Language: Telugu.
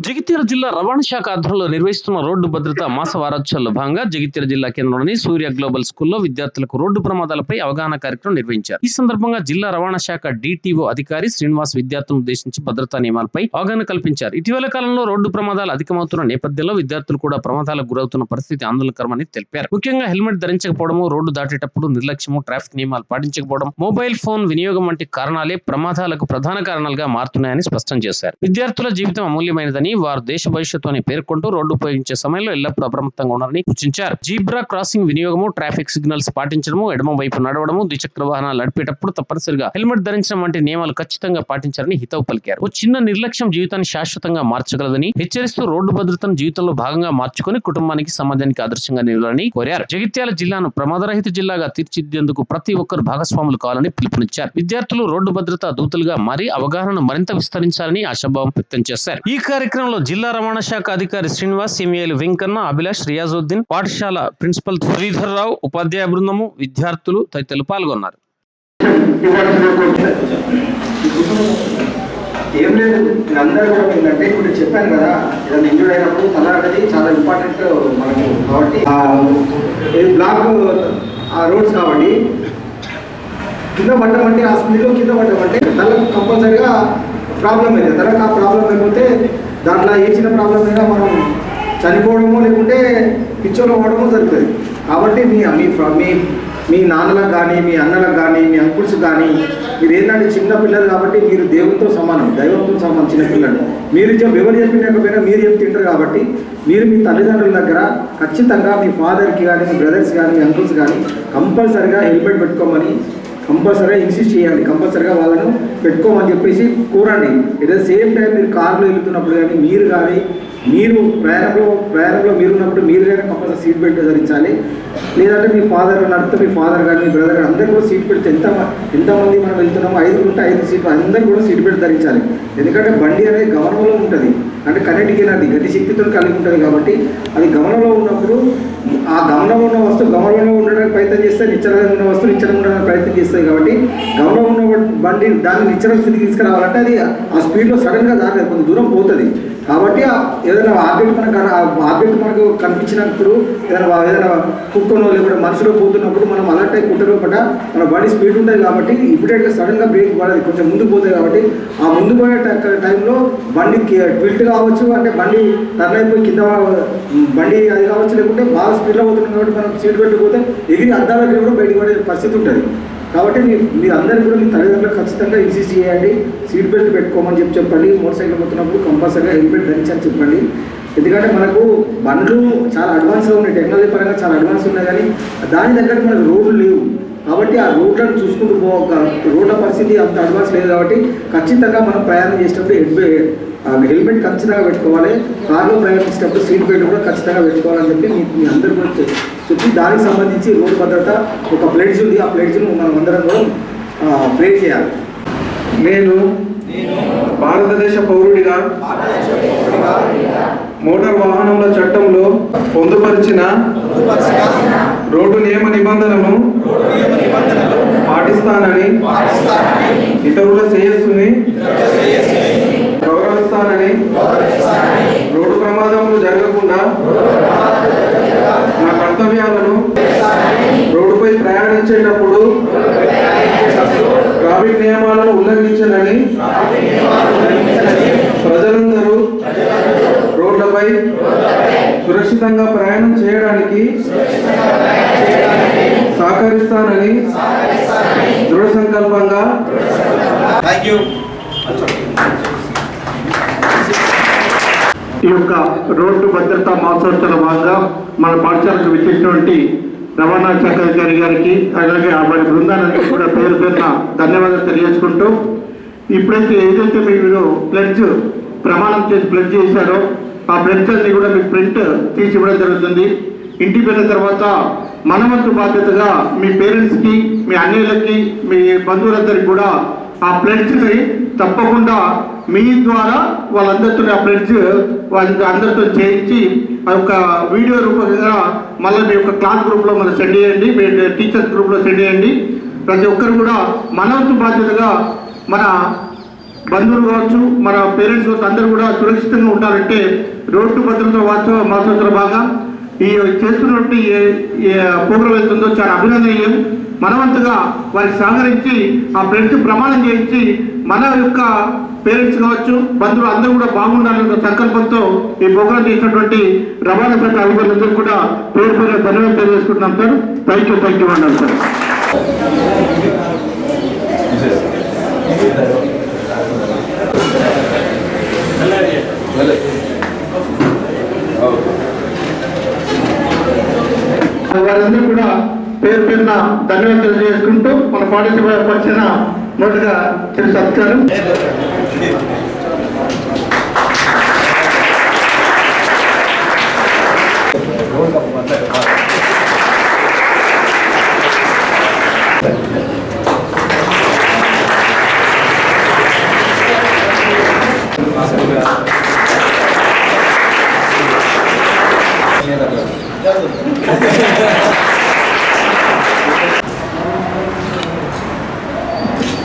జగిత్యాల జిల్లా రవాణా శాఖ ఆధ్వర్యంలో నిర్వహిస్తున్న రోడ్డు భద్రతా మాస వారోత్సవాల్లో భాగంగా జగిత్యాల జిల్లా కేంద్రంలోని సూర్య గ్లోబల్ స్కూల్లో విద్యార్థులకు రోడ్డు ప్రమాదాలపై అవగాహన కార్యక్రమం నిర్వహించారు. ఈ సందర్భంగా జిల్లా రవాణా శాఖ డిటిఓ అధికారి శ్రీనివాస్ విద్యార్థులను ఉద్దేశించి భద్రతా నియమాలపై అవగాహన కల్పించారు. ఇటీవల కాలంలో రోడ్డు ప్రమాదాలు అధికమవుతున్న నేపథ్యంలో విద్యార్థులు కూడా ప్రమాదాలకు గురవుతున్న పరిస్థితి ఆందోళనకరమని తెలిపారు. ముఖ్యంగా హెల్మెట్ ధరించకపోవడము, రోడ్డు దాటేటప్పుడు నిర్లక్ష్యము, ట్రాఫిక్ నియమాలు పాటించకపోవడం, మొబైల్ ఫోన్ వినియోగం వంటి కారణాలే ప్రమాదాలకు ప్రధాన కారణాలుగా మారుతున్నాయని స్పష్టం చేశారు. విద్యార్థుల జీవితం అమూల్యమైనదని, వారు దేశ భవిష్యత్తు అని పేర్కొంటూ రోడ్డు ఉపయోగించే సమయంలో ఎల్లప్పుడూ అప్రమత్తంగా ఉండాలని సూచించారు. జీబ్రా క్రాసింగ్ వినియోగము, ట్రాఫిక్ సిగ్నల్స్ పాటించడము, ఎడమ వైపు నడవడము, ద్విచక్ర వాహనాలు నడిపేటప్పుడు తప్పనిసరిగా హెల్మెట్ ధరించడం వంటి నియమాలు ఖచ్చితంగా పాటించాలని హితవు పలికారు. ఓ చిన్న నిర్లక్ష్యం జీవితాన్ని శాశ్వతంగా మార్చగలదని హెచ్చరిస్తూ రోడ్డు భద్రతను జీవితంలో భాగంగా మార్చుకొని కుటుంబానికి, సమాజానికి ఆదర్శంగా నిలవాలని కోరారు. జగిత్యాల జిల్లాను ప్రమాదరహిత జిల్లాగా తీర్చిదిద్దేందుకు ప్రతి ఒక్కరు భాగస్వాములు కావాలని పిలుపునిచ్చారు. విద్యార్థులు రోడ్డు భద్రతా దూతలుగా మారి అవగాహనను మరింత విస్తరించాలని ఆశాభావం వ్యక్తం చేశారు. ఈ కార్యక్రమంలో జిల్లా రవాణా శాఖ అధికారి శ్రీనివాస్, ఎంఏలు వెంకన్న, అభిలాష్, రియాజుద్దీన్, పాఠశాల ప్రిన్సిపల్ శ్రీధర్ రావు, ఉపాధ్యాయ బృందము, విద్యార్థులు తదితరులు పాల్గొన్నారు. ఏం లేదు, అందరూ కూడా ఏంటంటే ఇప్పుడు చెప్పాను కదా, ఏదైనా ఇంజూర్ అయినప్పుడు తల అనేది చాలా ఇంపార్టెంట్ మనకు. కాబట్టి బ్లాక్ రోడ్స్ కాబట్టి కింద పడ్డామంటే, ఆ స్పీడ్లో కింద పడ్డామంటే తలకు కంపల్సరీగా ప్రాబ్లం అవుతుంది. తలకు ఆ ప్రాబ్లం అయిపోతే దాంట్లో ఏ చిన్న ప్రాబ్లం అయినా మనం చనిపోవడము లేకుంటే పిచ్చోలో పడడము జరుగుతుంది. కాబట్టి మీ నాన్నలకు కానీ, మీ అన్నలకు కానీ, మీ అంకుల్స్ కానీ, మీరు ఏంటంటే చిన్న పిల్లలు కాబట్టి మీరు దేవునితో సమానం, దైవంతో సమానం. చిన్న పిల్లలు మీరు ఎవరు చెప్పినకపోయినా మీరు చెప్తుంటారు కాబట్టి మీరు మీ తల్లిదండ్రుల దగ్గర ఖచ్చితంగా మీ ఫాదర్కి కానీ, మీ బ్రదర్స్ కానీ, మీ అంకుల్స్ కానీ కంపల్సరిగా హెల్మెట్ పెట్టుకోమని కంపల్సరీగా ఇన్సిస్ట్ చేయండి. కంపల్సరీగా వాళ్ళను పెట్టుకోమని చెప్పేసి కోరండి. ఏదో సేమ్ టైం మీరు కార్లో వెళ్తున్నప్పుడు కానీ, మీరు ప్రయాణంలో మీరు ఉన్నప్పుడు మీరు కానీ కంపల్సరీ సీట్ బెల్ట్ ధరించాలి. లేదంటే మీ ఫాదర్ నడితే మీ ఫాదర్ కానీ, మీ బ్రదర్ కానీ అందరూ కూడా సీట్ బెల్ట్ ఎంతమంది మనం వెళ్తున్నామో 5 ఉంటే 5 సీట్లు అందరూ కూడా సీట్ బెల్ట్ ధరించాలి. ఎందుకంటే బండి అనేది గమనంలో ఉంటుంది, అంటే కరెంట్కి అది గట్టి శక్తితో కలిగి ఉంటుంది. కాబట్టి అది గమనంలో ఉన్నప్పుడు ఆ గమనంలో ఉన్న వస్తువు గమనంలో ఉండడానికి ప్రయత్నం చేస్తే, నిశ్చలంగా ఉన్న వస్తువు నిశ్చలంగా ఉండడానికి ప్రయత్నం చేస్తాయి. కాబట్టి గమనంలో ఉన్న బండి దాన్ని నిశ్చల స్థితికి తీసుకురావాలంటే అది ఆ స్పీడ్లో సడన్గా దాని కొంత దూరం పోతుంది. కాబట్టి ఏదైనా ఆబ్జెక్ట్ మనకు కనిపించినప్పుడు, ఏదైనా కుక్కనో లేకపోతే మనుషులో పోతున్నప్పుడు మనం అలర్ట్ అయి కుట్టలో పడ్డ మన బండి స్పీడ్ ఉంటుంది. కాబట్టి ఇమీడియట్గా సడన్గా బ్రేక్ పడేది కొంచెం ముందుకు పోతుంది. కాబట్టి ఆ ముందు పోయే టైంలో బండికి ట్విల్ట్ కావచ్చు, అంటే బండి టర్న్ అయిపోయి కింద బండి అది కావచ్చు, లేకుంటే బాగా స్పీడ్లో పోతున్నాం కాబట్టి మనం సీట్ పెట్టుకుపోతే ఎగిరి అద్దాలకి కూడా బయటకు పడే పరిస్థితి ఉంటుంది. కాబట్టి మీరు అందరికీ కూడా మీ తల్లిదండ్రులకు ఖచ్చితంగా ఇన్సిస్ట్ చేయండి, సీట్ బెల్ట్ పెట్టుకోమని చెప్పండి. మోటార్ సైకిల్ పోతున్నప్పుడు కంపల్సరీగా హెల్మెట్ ధరించని చెప్పండి. ఎందుకంటే మనకు బండ్లు చాలా అడ్వాన్స్గా ఉన్నాయి, టెక్నాలజీ పరంగా చాలా అడ్వాన్స్ ఉన్నాయి, కానీ దాని దగ్గర మనకు రోడ్లు లేవు. కాబట్టి ఆ రోడ్లను చూసుకుంటూ రోడ్ల పరిస్థితి అంత అడ్వాన్స్ లేదు. కాబట్టి ఖచ్చితంగా మనం ప్రయాణం చేసేటప్పుడు హెల్మెట్ ఖచ్చితంగా పెట్టుకోవాలి. కార్లో ప్రయాణించేటప్పుడు సీట్ బెల్ట్ కూడా ఖచ్చితంగా పెట్టుకోవాలని చెప్పి మీ అందరూ కూడా చెప్పి, దానికి సంబంధించి రోడ్డు భద్రత ఒక ప్లేడ్జ్ ఉంది, ఆ ప్లేడ్జ్ను మనం అందరం కూడా ప్లే చేయాలి. నేను భారతదేశ పౌరుడిగా మోటార్ వాహనముల చట్టంలో పొందుపరిచిన రోడ్డు నియమ నిబంధనలను పాటిస్తానని, ఇతరుల శ్రేయస్సుని గౌరవిస్తానని, రోడ్డు ప్రమాదములు జరగకుండా నా కర్తవ్యాలను రోడ్డుపై ప్రయాణించేటప్పుడు ట్రాఫిక్ నియమాలను ఉల్లంఘించనని, ప్రజలందరూ రోడ్లపై సురక్షితంగా ప్రయాణం చేయడానికి సహకరిస్తానని దృఢ సంకల్పంగా ఈ యొక్క రోడ్డు భద్రతా మాసోత్సవ భాగంగా మన పాఠశాలకు విచ్చేసినటువంటి రవాణా శాఖ అధికారి గారికి, అలాగే వారి బృందానికి కూడా పేరు పేరున ధన్యవాదాలు తెలియజేసుకుంటూ, ఇప్పుడైతే ఏదైతే మీరు ప్రమాణం చేసి ప్లెడ్జ్ చేశారో ఆ ప్లెడ్జ్ అన్ని కూడా మీకు ప్రింట్ తీసి ఇవ్వడం జరుగుతుంది. ఇంటికి వెళ్ళిన తర్వాత మన వంతు బాధ్యతగా మీ పేరెంట్స్కి, మీ అన్నయ్యలకి, మీ బంధువులందరికీ కూడా ఆ ప్లెడ్జ్ని తప్పకుండా మీ ద్వారా వాళ్ళందరితో ఆ ప్లెడ్జ్ అందరితో చేయించి ఆ యొక్క వీడియో రూపంగా మళ్ళీ మీ యొక్క క్లాస్ గ్రూప్లో మనం సెండ్ చేయండి, మీ టీచర్స్ గ్రూప్లో సెండ్ చేయండి. ప్రతి ఒక్కరు కూడా మన వంతు బాధ్యతగా మన బంధువులు కావచ్చు, మన పేరెంట్స్ కావచ్చు, అందరూ కూడా సురక్షితంగా ఉండాలంటే రోడ్డు భద్రత మాసోత్సవ భాగంగా ఈ చేస్తున్నటువంటి ప్రోగ్రాం వెళ్తుందో చాలా అభినందనీయం. మనవంతుగా వారికి సహకరించి ఆ ఫ్రెండ్స్ ప్రమాణం చేయించి మన యొక్క పేరెంట్స్ కావచ్చు, బంధువులు అందరూ కూడా బాగుండాలనే సంకల్పంతో ఈ ప్రోగ్రాం చేసినటువంటి రవాణా శాఖ అధికారులందరూ కూడా పేరు పేరు ధన్యవాదాలు తెలియజేసుకుంటున్నాం సార్. థ్యాంక్ యూ అన్నారు సార్. వారందరూ కూడా పేరు పేరున ధన్యవాదాలు తెలియజేసుకుంటూ మన పాఠశాల పక్షాన మొదటగా చిరు సత్కారం.